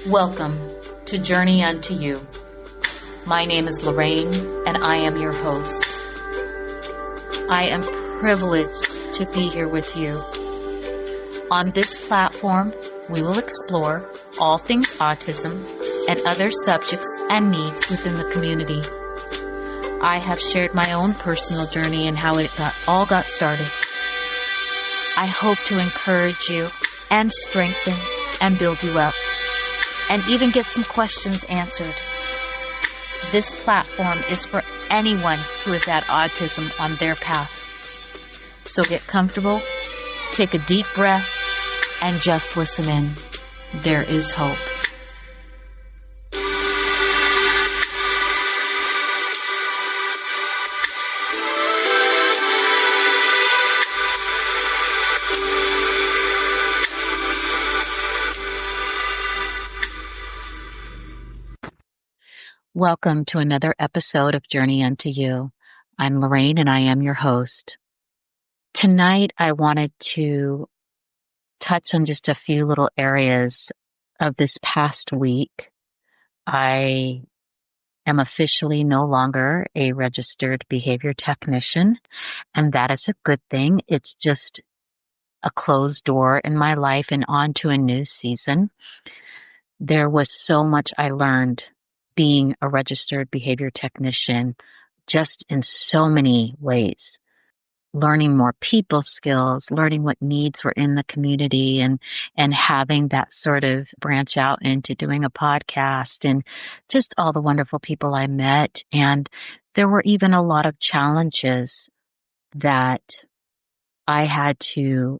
Welcome to Journey Unto You. My name is Lorraine, and I am your host. I am privileged to be here with you. On this platform, we will explore all things autism and other subjects and needs within the community. I have shared my own personal journey and how it all got started. I hope to encourage you and strengthen and build you up, and even get some questions answered. This platform is for anyone who is at autism on their path. So get comfortable, take a deep breath, and just listen in. There is hope. Welcome to another episode of Journey Unto You. I'm Lorraine and I am your host. Tonight I wanted to touch on just a few little areas of this past week. I am officially no longer a registered behavior technician, and that is a good thing. It's just a closed door in my life and on to a new season. There was so much I learned being a registered behavior technician, just in so many ways. Learning more people skills, learning what needs were in the community, and having that sort of branch out into doing a podcast, and just all the wonderful people I met. And there were even a lot of challenges that I had to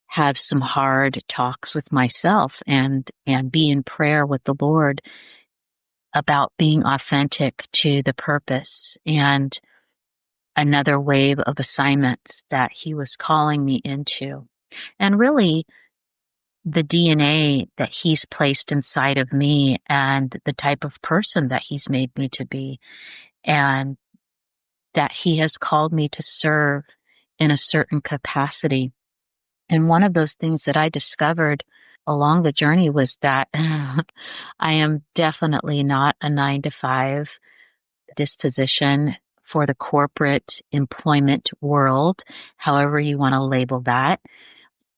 have some hard talks with myself and be in prayer with the Lord about being authentic to the purpose and another wave of assignments that He was calling me into. And really, the DNA that He's placed inside of me and the type of person that He's made me to be, and that He has called me to serve in a certain capacity. And one of those things that I discovered along the journey was that I am definitely not a 9-to-5 disposition for the corporate employment world, however you want to label that.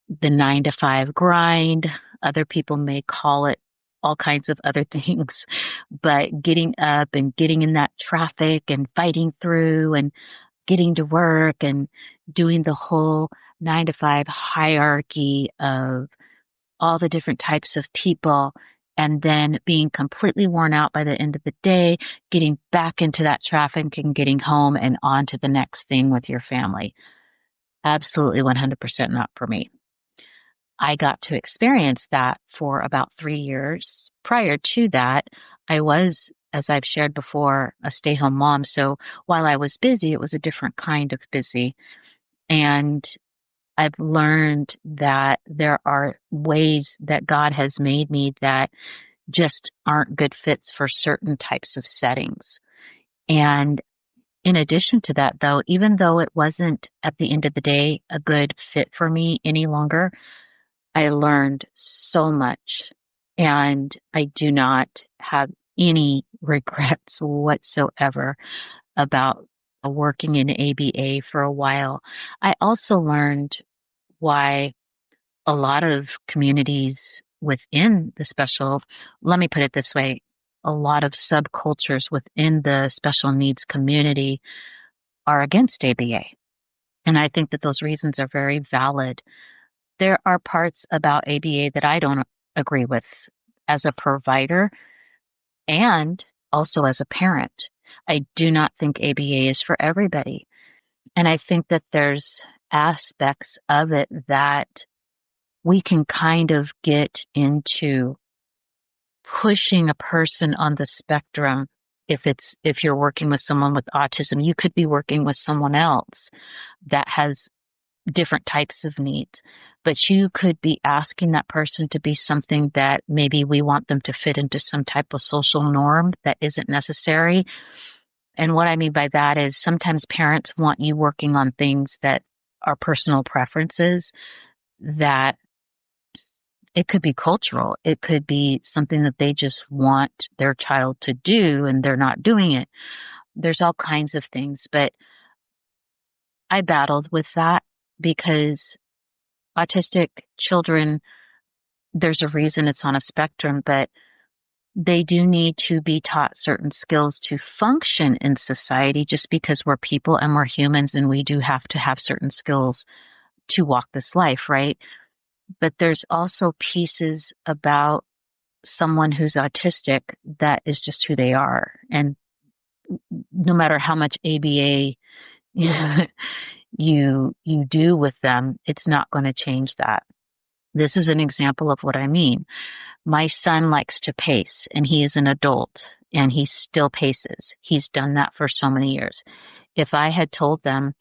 The 9-to-5 grind, other people may call it all kinds of other things, but getting up and getting in that traffic and fighting through and getting to work and doing the whole 9-to-5 hierarchy of all the different types of people, and then being completely worn out by the end of the day, getting back into that traffic and getting home and on to the next thing with your family. Absolutely 100% not for me. I got to experience that for about 3 years. Prior to that, I was, as I've shared before, a stay-home mom. So while I was busy, it was a different kind of busy. And I've learned that there are ways that God has made me that just aren't good fits for certain types of settings. And in addition to that, though, even though it wasn't at the end of the day a good fit for me any longer, I learned so much, and I do not have any regrets whatsoever about working in ABA for a while. I also learned why a lot of communities within the special, let me put it this way, a lot of subcultures within the special needs community are against ABA. And I think that those reasons are very valid. There are parts about ABA that I don't agree with as a provider and also as a parent. I do not think ABA is for everybody. And I think that there's aspects of it that we can kind of get into pushing a person on the spectrum. If you're working with someone with autism, you could be working with someone else that has different types of needs, but you could be asking that person to be something that maybe we want them to fit into some type of social norm that isn't necessary. And what I mean by that is sometimes parents want you working on things that are personal preferences that It could be cultural. It could be something that they just want their child to do and they're not doing it. There's all kinds of things, but I battled with that because autistic children, there's a reason it's on a spectrum, but they do need to be taught certain skills to function in society just because we're people and we're humans and we do have to have certain skills to walk this life, right? But there's also pieces about someone who's autistic that is just who they are. And no matter how much ABA you do with them, it's not going to change that. This is an example of what I mean. My son likes to pace, and he is an adult, and he still paces. He's done that for so many years. If I had told them,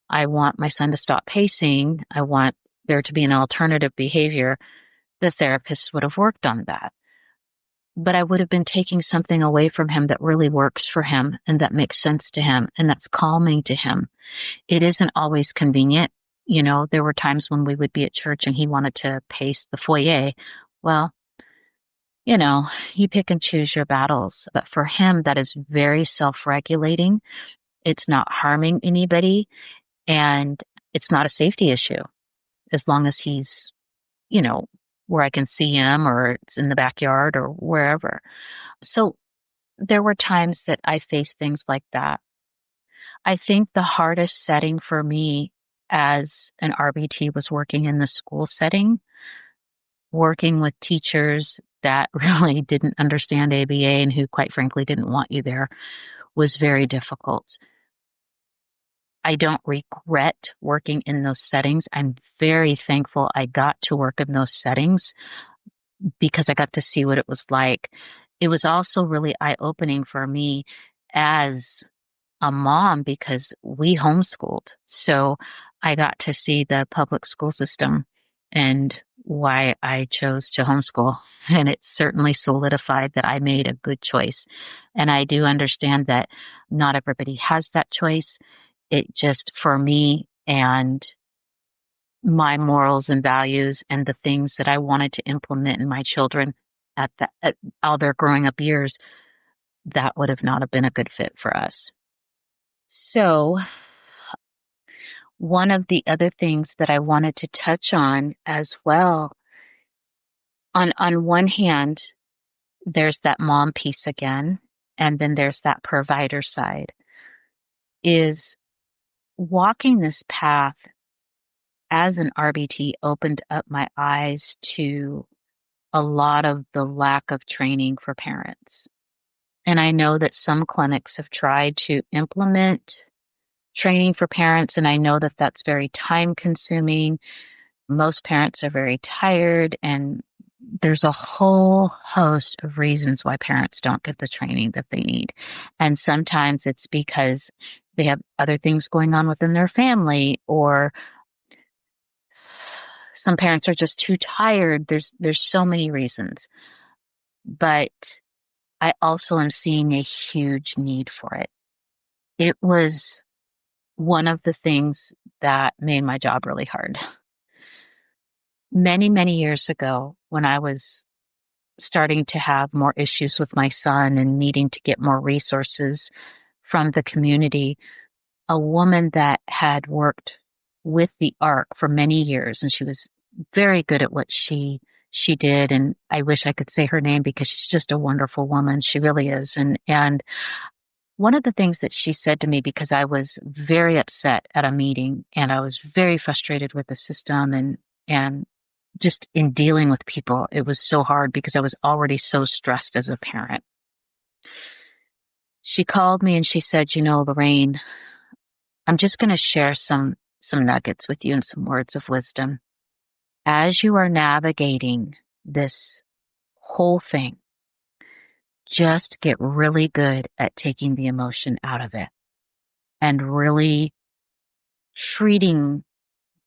I want my son to stop pacing, I want there to be an alternative behavior, the therapist would have worked on that. But I would have been taking something away from him that really works for him and that makes sense to him and that's calming to him. It isn't always convenient. You know, there were times when we would be at church and he wanted to pace the foyer. Well, you know, you pick and choose your battles. But for him, that is very self-regulating. It's not harming anybody and it's not a safety issue as long as he's, you know, where I can see him or it's in the backyard or wherever. So there were times that I faced things like that. I think the hardest setting for me as an RBT was working in the school setting, working with teachers that really didn't understand ABA and who quite frankly didn't want you there was very difficult. I don't regret working in those settings. I'm very thankful I got to work in those settings because I got to see what it was like. It was also really eye-opening for me as a mom because we homeschooled. So I got to see the public school system and why I chose to homeschool. And it certainly solidified that I made a good choice. And I do understand that not everybody has that choice. It just, for me and my morals and values and the things that I wanted to implement in my children at all their growing up years, that would have not have been a good fit for us. So one of the other things that I wanted to touch on as well, on one hand, there's that mom piece again, and then there's that provider side, is walking this path as an RBT opened up my eyes to a lot of the lack of training for parents. And I know that some clinics have tried to implement training for parents, and I know that that's very time consuming. Most parents are very tired, and there's a whole host of reasons why parents don't get the training that they need. And sometimes it's because they have other things going on within their family, or some parents are just too tired. There's so many reasons. But I also am seeing a huge need for it. It was one of the things that made my job really hard. Many, many years ago, when I was starting to have more issues with my son and needing to get more resources from the community, a woman that had worked with the ARC for many years, and she was very good at what she did, and I wish I could say her name because she's just a wonderful woman. She really is. And one of the things that she said to me, because I was very upset at a meeting and I was very frustrated with the system and just in dealing with people, it was so hard because I was already so stressed as a parent. She called me and she said, you know, Lorraine, I'm just going to share some nuggets with you and some words of wisdom. As you are navigating this whole thing, just get really good at taking the emotion out of it and really treating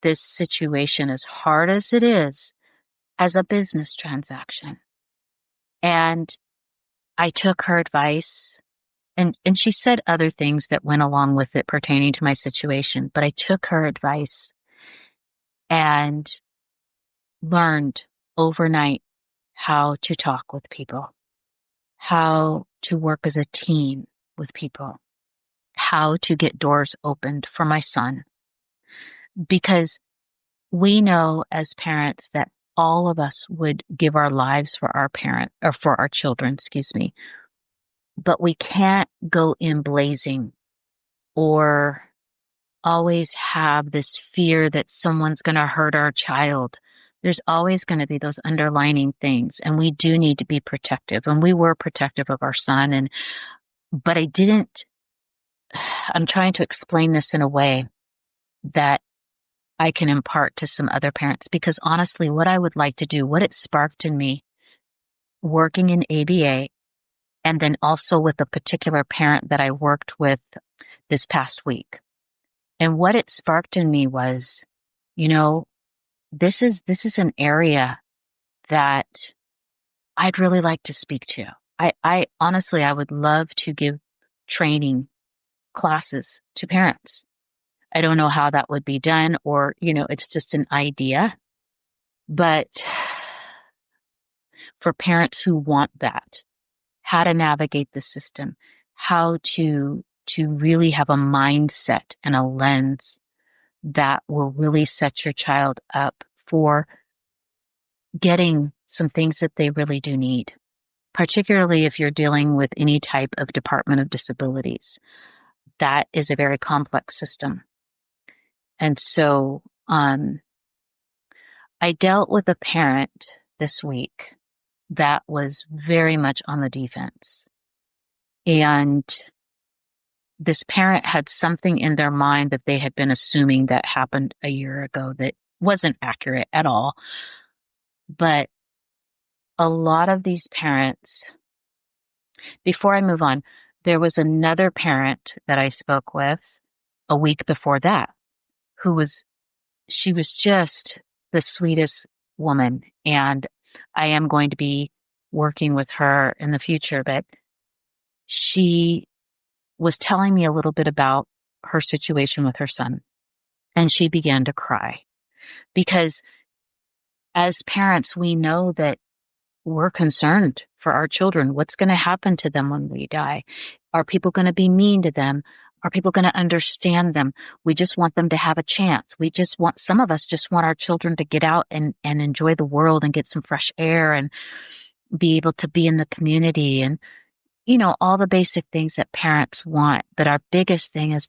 this situation, as hard as it is, as a business transaction. And I took her advice, and she said other things that went along with it pertaining to my situation, but I took her advice and learned overnight how to talk with people, how to work as a team with people, how to get doors opened for my son. Because we know as parents that all of us would give our lives for our parent or for our children, excuse me, but we can't go in blazing or always have this fear that someone's going to hurt our child. There's always going to be those underlining things, and we do need to be protective, and we were protective of our son. But I'm trying to explain this in a way that I can impart to some other parents, because honestly, what I would like to do, what it sparked in me working in ABA, and then also with a particular parent that I worked with this past week. And what it sparked in me was, you know, this is an area that I'd really like to speak to. I honestly, I would love to give training classes to parents. I don't know how that would be done, or, it's just an idea. But for parents who want that, how to navigate the system, how to really have a mindset and a lens that will really set your child up for getting some things that they really do need, particularly if you're dealing with any type of Department of Disabilities. That is a very complex system. And so I dealt with a parent this week that was very much on the defense. And this parent had something in their mind that they had been assuming that happened a year ago that wasn't accurate at all. But a lot of these parents, before I move on, there was another parent that I spoke with a week before that she was just the sweetest woman. And I am going to be working with her in the future, but she was telling me a little bit about her situation with her son. And she began to cry because as parents, we know that we're concerned for our children. What's going to happen to them when we die? Are people going to be mean to them? Are people going to understand them? We just want them to have a chance. Some of us just want our children to get out and enjoy the world and get some fresh air and be able to be in the community and, all the basic things that parents want. But our biggest thing is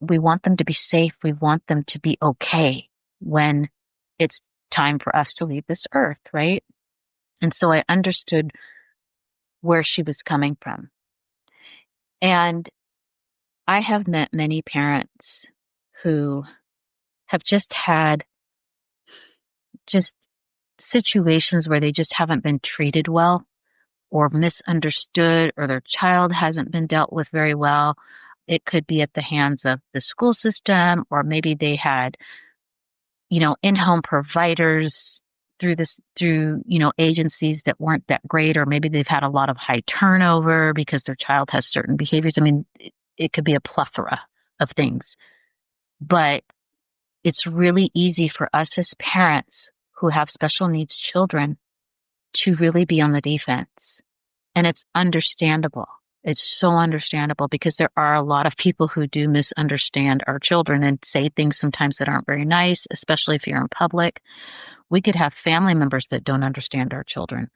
we want them to be safe. We want them to be okay when it's time for us to leave this earth, right? And so I understood where she was coming from. And I have met many parents who have just had situations where they just haven't been treated well or misunderstood, or their child hasn't been dealt with very well. It could be at the hands of the school system, or maybe they had, in-home providers through agencies that weren't that great, or maybe they've had a lot of high turnover because their child has certain behaviors. I mean, it could be a plethora of things, but it's really easy for us as parents who have special needs children to really be on the defense. And it's understandable. It's so understandable because there are a lot of people who do misunderstand our children and say things sometimes that aren't very nice, especially if you're in public. We could have family members that don't understand our children.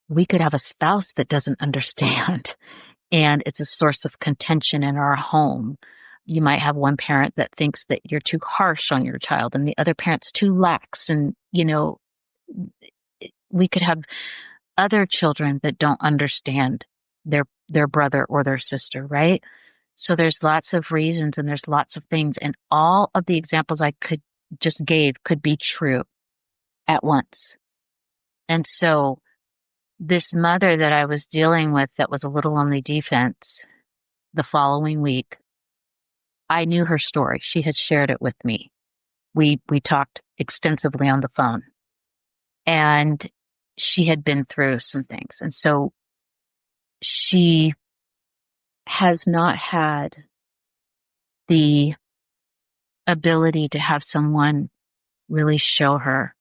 We could have a spouse that doesn't understand, and it's a source of contention in our home. You might have one parent that thinks that you're too harsh on your child and the other parent's too lax. And, we could have other children that don't understand their brother or their sister, right? So there's lots of reasons and there's lots of things, and all of the examples I gave could be true at once. And so this mother that I was dealing with that was a little on the defense the following week, I knew her story. She had shared it with me. We talked extensively on the phone, and she had been through some things. And so she has not had the ability to have someone really show her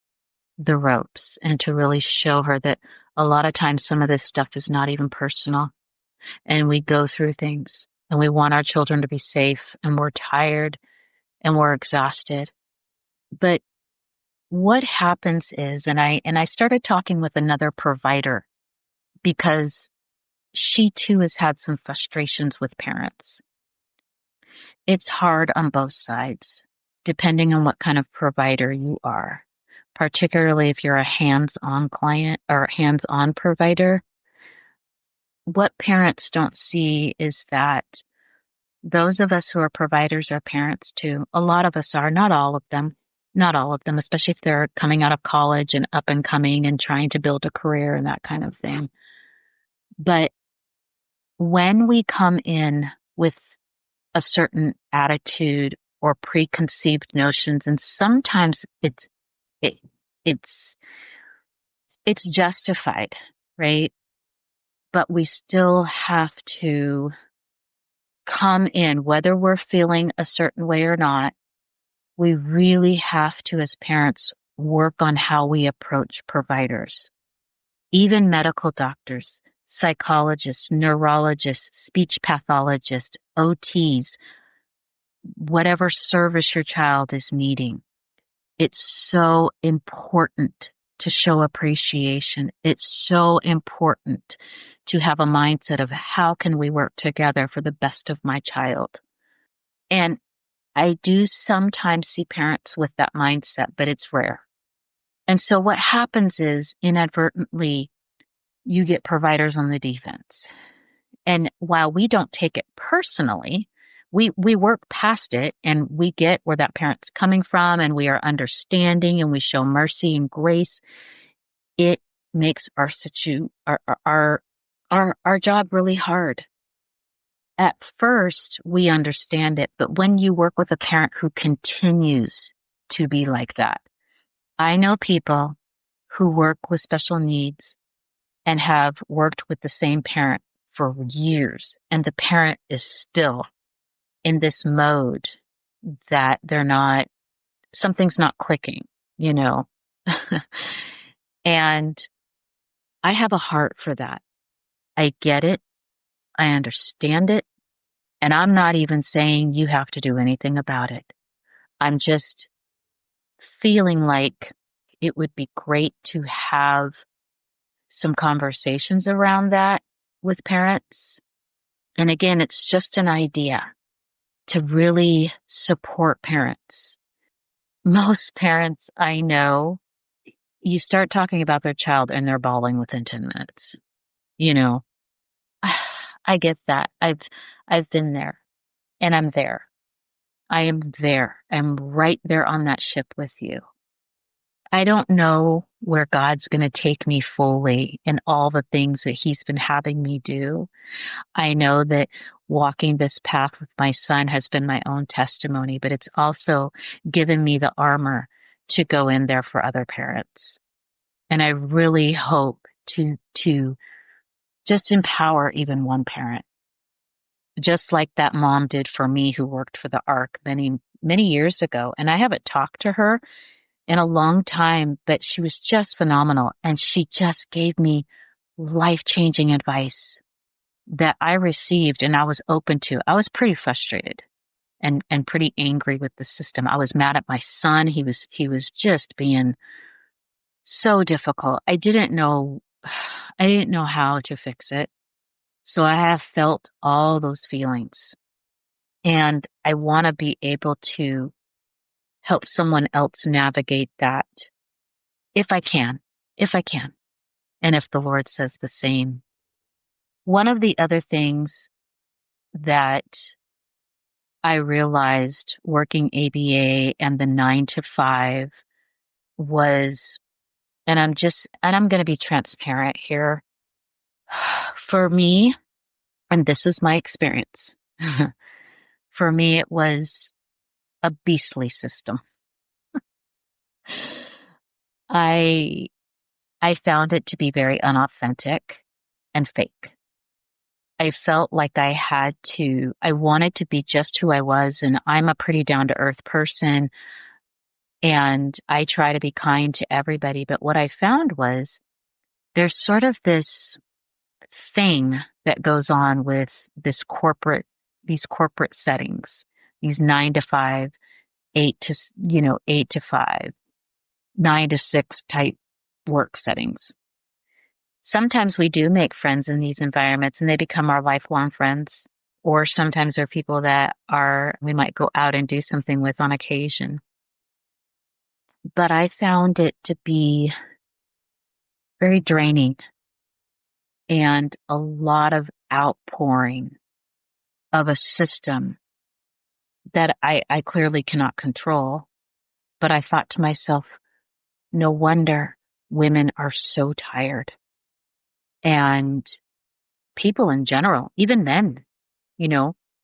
the ropes and to really show her that a lot of times some of this stuff is not even personal. And we go through things and we want our children to be safe and we're tired and we're exhausted. But what happens is, and I started talking with another provider because she too has had some frustrations with parents. It's hard on both sides, depending on what kind of provider you are, particularly if you're a hands-on client or hands-on provider. What parents don't see is that those of us who are providers are parents too. A lot of us are, not all of them, especially if they're coming out of college and up and coming and trying to build a career and that kind of thing. But when we come in with a certain attitude or preconceived notions, and sometimes it, it's justified, right? But we still have to come in, whether we're feeling a certain way or not. We really have to, as parents, work on how we approach providers, even medical doctors, psychologists, neurologists, speech pathologists, OTs, whatever service your child is needing. It's so important to show appreciation. It's so important to have a mindset of how can we work together for the best of my child. And I do sometimes see parents with that mindset, but it's rare. And so what happens is inadvertently you get providers on the defense. And while we don't take it personally, we work past it and we get where that parent's coming from and we are understanding and we show mercy and grace. It makes our job really hard. At first, we understand it, but when you work with a parent who continues to be like that, I know people who work with special needs and have worked with the same parent for years, and the parent is still in this mode that something's not clicking, you know. And I have a heart for that. I get it. I understand it. And I'm not even saying you have to do anything about it. I'm just feeling like it would be great to have some conversations around that with parents. And again, it's just an idea to really support parents. Most parents I know, you start talking about their child and they're bawling within 10 minutes. You know, I get that. I've been there and I'm there. I am there. I'm right there on that ship with you. I don't know where God's going to take me fully in all the things that He's been having me do. I know that walking this path with my son has been my own testimony, but it's also given me the armor to go in there for other parents. And I really hope to just empower even one parent, just like that mom did for me who worked for the ARC many, many years ago. And I haven't talked to her in a long time, but she was just phenomenal. And she just gave me life-changing advice that I received and I was open to. I was pretty frustrated and pretty angry with the system. I was mad at my son. He was just being so difficult. I didn't know how to fix it. So I have felt all those feelings and I want to be able to help someone else navigate that if I can, and if the Lord says the same. One of the other things that I realized working ABA and the 9 to 5 was, and I'm going to be transparent here. For me, and this is my experience, for me, it was a beastly system. I found it to be very unauthentic and fake. I felt like I wanted to be just who I was, and I'm a pretty down to earth person. And I try to be kind to everybody. But what I found was there's sort of this thing that goes on with these corporate settings, these 9 to 5, 8 to 5, 9 to 6 type work settings. Sometimes we do make friends in these environments and they become our lifelong friends. Or sometimes they're people that we might go out and do something with on occasion. But I found it to be very draining and a lot of outpouring of a system that I clearly cannot control. But I thought to myself, no wonder women are so tired. And people in general, even men,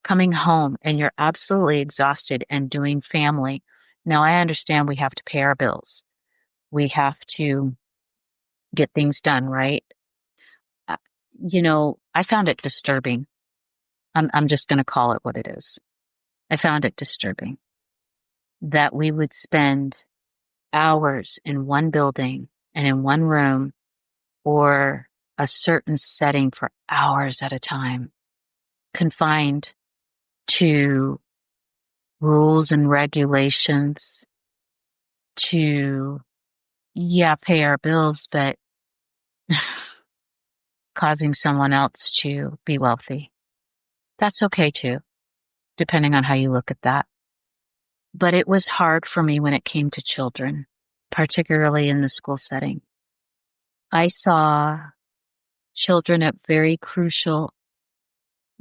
coming home and you're absolutely exhausted and doing family. Now, I understand we have to pay our bills. We have to get things done, right? Uh, I found it disturbing. I'm just going to call it what it is. I found it disturbing that we would spend hours in one building and in one room or a certain setting for hours at a time, confined to rules and regulations to, pay our bills, but causing someone else to be wealthy. That's okay too, depending on how you look at that. But it was hard for me when it came to children, particularly in the school setting. I saw children at very crucial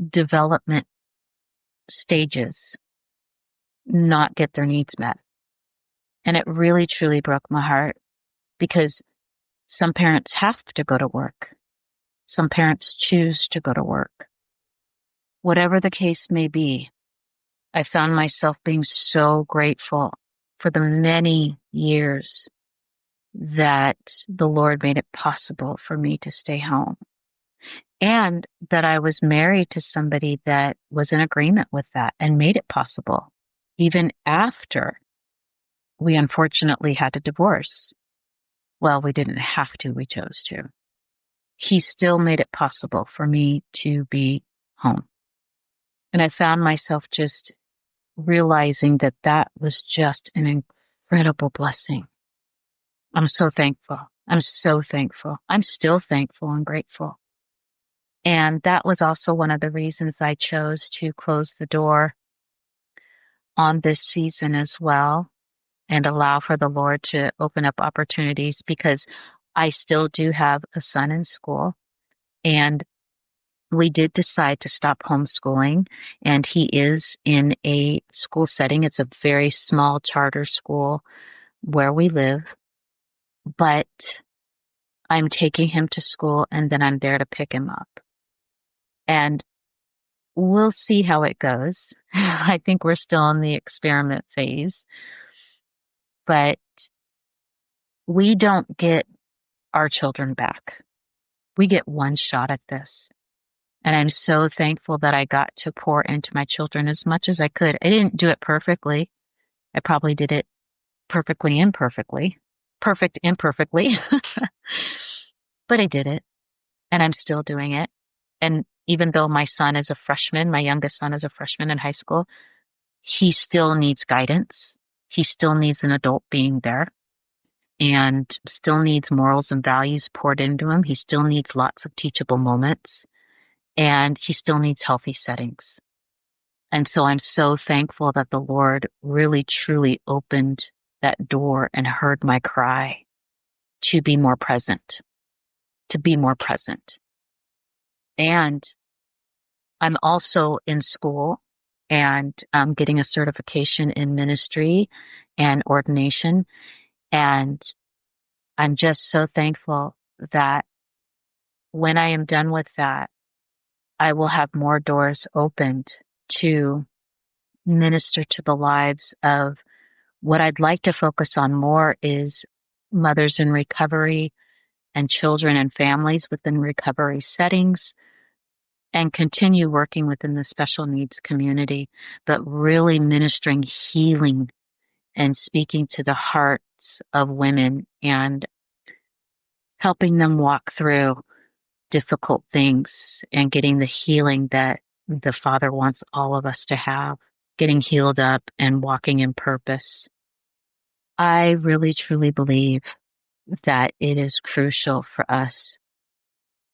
development stages not get their needs met. And it really, truly broke my heart because some parents have to go to work. Some parents choose to go to work. Whatever the case may be, I found myself being so grateful for the many years that the Lord made it possible for me to stay home. And that I was married to somebody that was in agreement with that and made it possible, even after we unfortunately had to divorce. Well, we didn't have to, we chose to. He still made it possible for me to be home. And I found myself just realizing that that was just an incredible blessing. I'm so thankful. I'm so thankful. I'm still thankful and grateful. And that was also one of the reasons I chose to close the door on this season as well and allow for the Lord to open up opportunities because I still do have a son in school and we did decide to stop homeschooling and he is in a school setting. It's a very small charter school where we live, but I'm taking him to school and then I'm there to pick him up. And we'll see how it goes. I think we're still in the experiment phase, but we don't get our children back. We get one shot at this. And I'm so thankful that I got to pour into my children as much as I could. I didn't do it perfectly. I probably did it perfect imperfectly, but I did it and I'm still doing it. And even though my son is a freshman, my youngest son is a freshman in high school, he still needs guidance. He still needs an adult being there and still needs morals and values poured into him. He still needs lots of teachable moments and he still needs healthy settings. And so I'm so thankful that the Lord really, truly opened that door and heard my cry to be more present, And I'm also in school and getting a certification in ministry and ordination. And I'm just so thankful that when I am done with that, I will have more doors opened to minister to the lives of what I'd like to focus on more is mothers in recovery and children and families within recovery settings and continue working within the special needs community, but really ministering healing and speaking to the hearts of women and helping them walk through difficult things and getting the healing that the Father wants all of us to have, getting healed up and walking in purpose. I really truly believe that it is crucial for us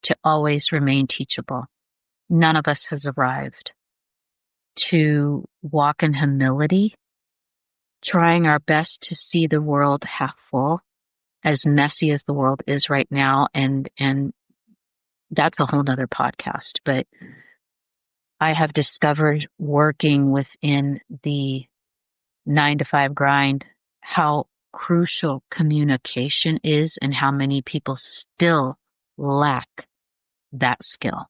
to always remain teachable. None of us has arrived. To walk in humility, trying our best to see the world half full, as messy as the world is right now, and that's a whole nother podcast. But I have discovered working within the 9 to 5 grind how crucial communication is and how many people still lack that skill.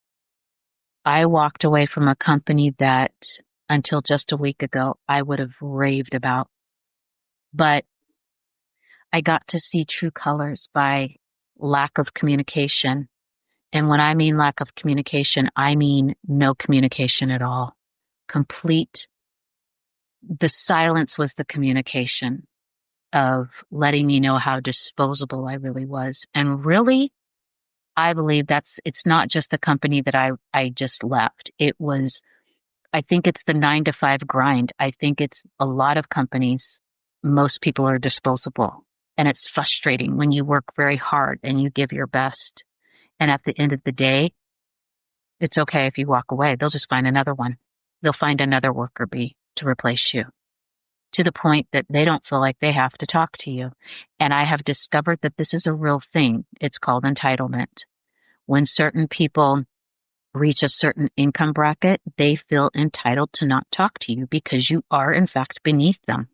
I walked away from a company that until just a week ago I would have raved about, but I got to see true colors by lack of communication. And when I mean lack of communication, I mean no communication at all. The silence was the communication of letting me know how disposable I really was. And really, I believe it's not just the company that I just left. I think it's the 9 to 5 grind. I think it's a lot of companies. Most people are disposable. And it's frustrating when you work very hard and you give your best. And at the end of the day, it's okay if you walk away. They'll just find another one. They'll find another worker bee to replace you, to the point that they don't feel like they have to talk to you. And I have discovered that this is a real thing. It's called entitlement. When certain people reach a certain income bracket, they feel entitled to not talk to you because you are, in fact, beneath them.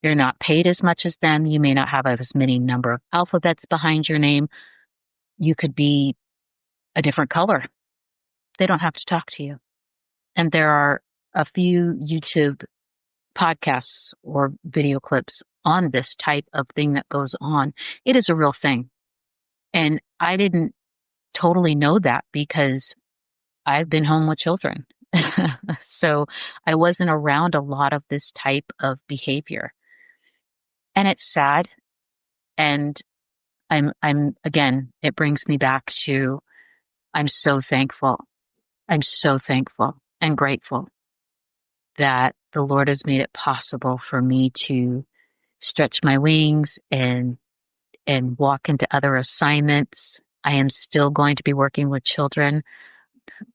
You're not paid as much as them. You may not have as many number of alphabets behind your name. You could be a different color. They don't have to talk to you. And there are a few YouTube podcasts or video clips on this type of thing that goes on. It is a real thing. And I didn't totally know that because I've been home with children. So I wasn't around a lot of this type of behavior. And it's sad. And I'm again, it brings me back to, I'm so thankful. I'm so thankful and grateful that the Lord has made it possible for me to stretch my wings and walk into other assignments. I am still going to be working with children.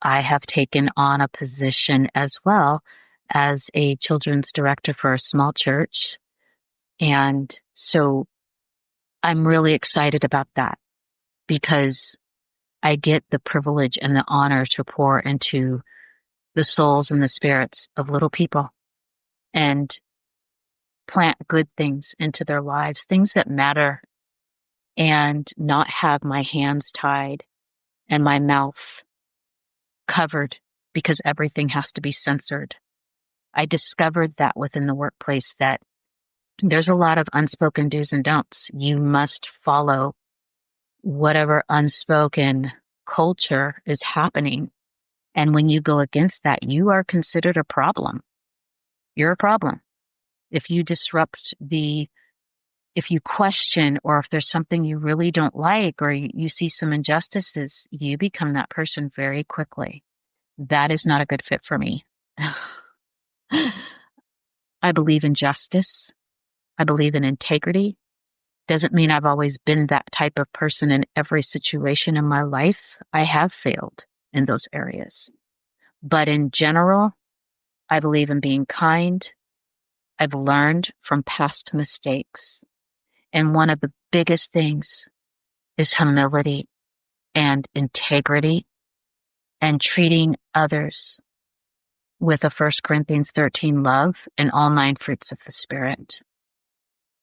I have taken on a position as well as a children's director for a small church. And so I'm really excited about that because I get the privilege and the honor to pour into the souls and the spirits of little people and plant good things into their lives, things that matter, and not have my hands tied and my mouth covered because everything has to be censored. I discovered that within the workplace that there's a lot of unspoken do's and don'ts. You must follow whatever unspoken culture is happening. And when you go against that, you are considered a problem. You're a problem. If you disrupt if you question, or if there's something you really don't like, or you see some injustices, you become that person very quickly. That is not a good fit for me. I believe in justice. I believe in integrity. Doesn't mean I've always been that type of person in every situation in my life. I have failed in those areas. But in general, I believe in being kind. I've learned from past mistakes. And one of the biggest things is humility and integrity and treating others with a 1 Corinthians 13 love and all 9 fruits of the Spirit.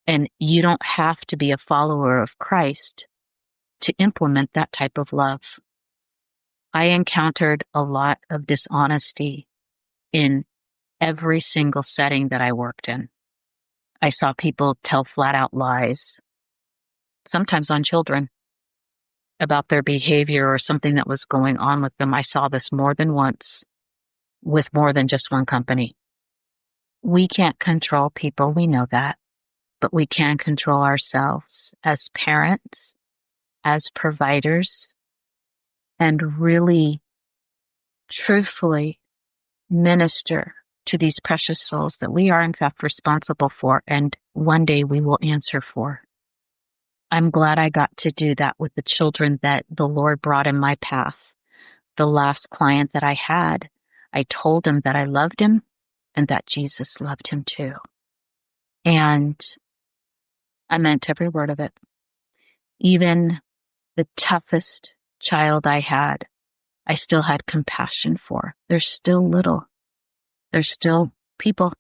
And you don't have to be a follower of Christ to implement that type of love. I encountered a lot of dishonesty in every single setting that I worked in. I saw people tell flat out lies, sometimes on children, about their behavior or something that was going on with them. I saw this more than once with more than just one company. We can't control people, we know that, but we can control ourselves as parents, as providers, and really, truthfully minister to these precious souls that we are in fact responsible for and one day we will answer for. I'm glad I got to do that with the children that the Lord brought in my path. The last client that I had, I told him that I loved him and that Jesus loved him too. And I meant every word of it. Even the toughest child I had, I still had compassion for. They're still little. They're still people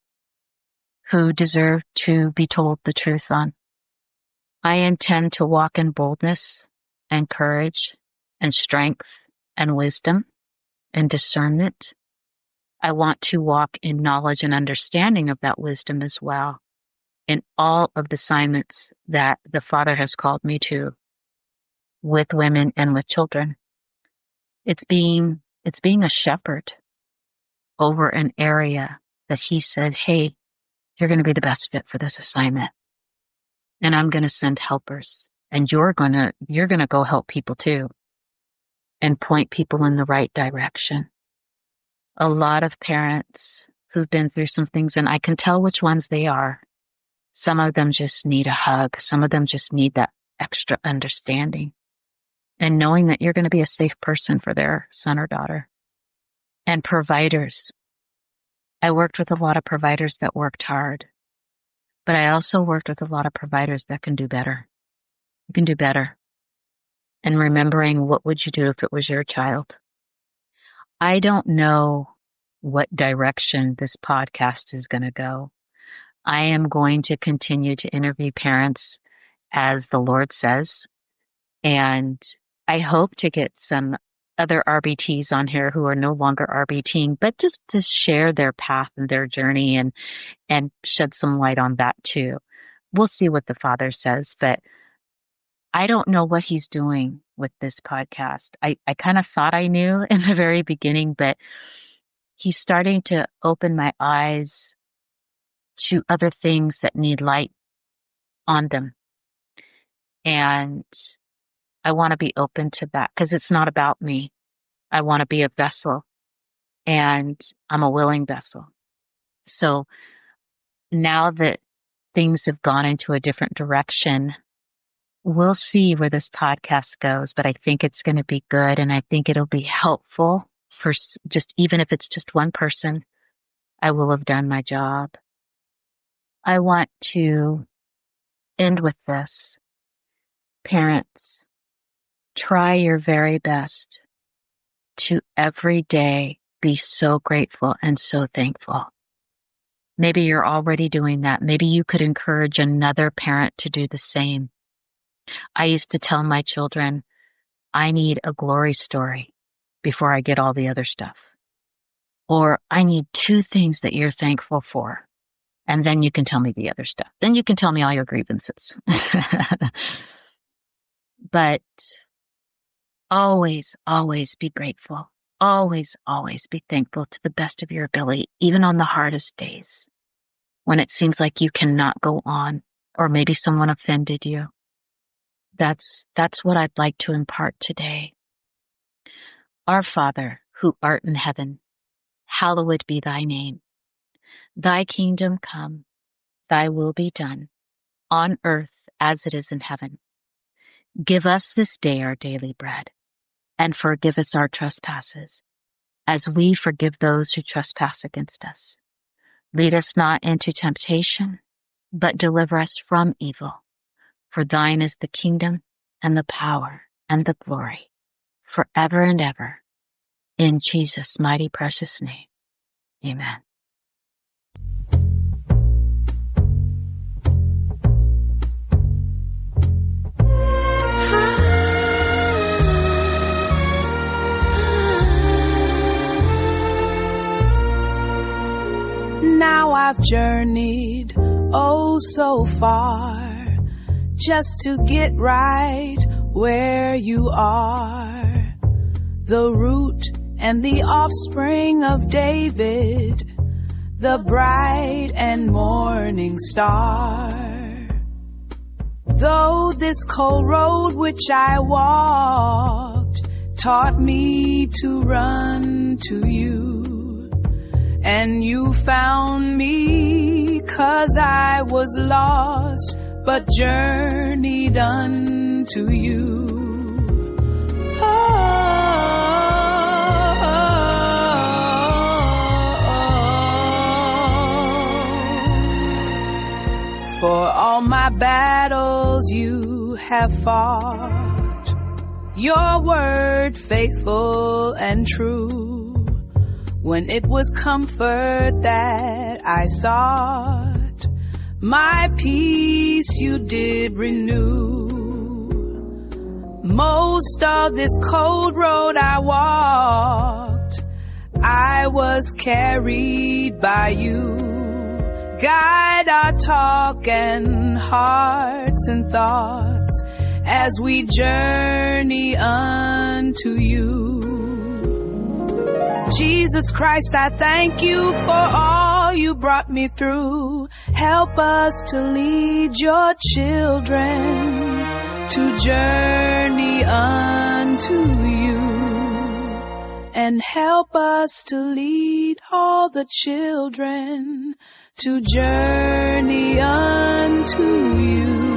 who deserve to be told the truth on. I intend to walk in boldness and courage and strength and wisdom and discernment. I want to walk in knowledge and understanding of that wisdom as well in all of the assignments that the Father has called me to with women and with children. It's being a shepherd over an area that He said, hey, you're going to be the best fit for this assignment. And I'm going to send helpers. And you're going to go help people too. And point people in the right direction. A lot of parents who've been through some things, and I can tell which ones they are. Some of them just need a hug. Some of them just need that extra understanding. And knowing that you're going to be a safe person for their son or daughter. And providers. I worked with a lot of providers that worked hard. But I also worked with a lot of providers that can do better. You can do better. And remembering what would you do if it was your child. I don't know what direction this podcast is going to go. I am going to continue to interview parents as the Lord says. And I hope to get some other RBTs on here who are no longer RBTing, but just to share their path and their journey and shed some light on that too. We'll see what the Father says, but I don't know what He's doing with this podcast. I kind of thought I knew in the very beginning, but He's starting to open my eyes to other things that need light on them. And I want to be open to that because it's not about me. I want to be a vessel and I'm a willing vessel. So now that things have gone into a different direction, we'll see where this podcast goes, but I think it's going to be good. And I think it'll be helpful for just, even if it's just one person, I will have done my job. I want to end with this. Parents, try your very best to every day be so grateful and so thankful. Maybe you're already doing that. Maybe you could encourage another parent to do the same. I used to tell my children, I need a glory story before I get all the other stuff. Or I need 2 things that you're thankful for. And then you can tell me the other stuff. Then you can tell me all your grievances. But always, always be grateful. Always, always be thankful to the best of your ability, even on the hardest days, when it seems like you cannot go on, or maybe someone offended you. That's what I'd like to impart today. Our Father, who art in heaven, hallowed be thy name. Thy kingdom come, thy will be done, on earth as it is in heaven. Give us this day our daily bread, and forgive us our trespasses, as we forgive those who trespass against us. Lead us not into temptation, but deliver us from evil. For thine is the kingdom, and the power, and the glory, forever and ever. In Jesus' mighty precious name. Amen. Now I've journeyed oh so far just to get right where you are, the root and the offspring of David, the bright and morning star. Though this cold road which I walked taught me to run to you, and you found me 'cause I was lost, but journeyed unto you. For all my battles you have fought, your word faithful and true. When it was comfort that I sought, my peace you did renew. Most of this cold road I walked, I was carried by you. Guide our talk and hearts and thoughts as we journey unto you. Jesus Christ, I thank you for all you brought me through. Help us to lead your children to journey unto you, and help us to lead all the children to journey unto you.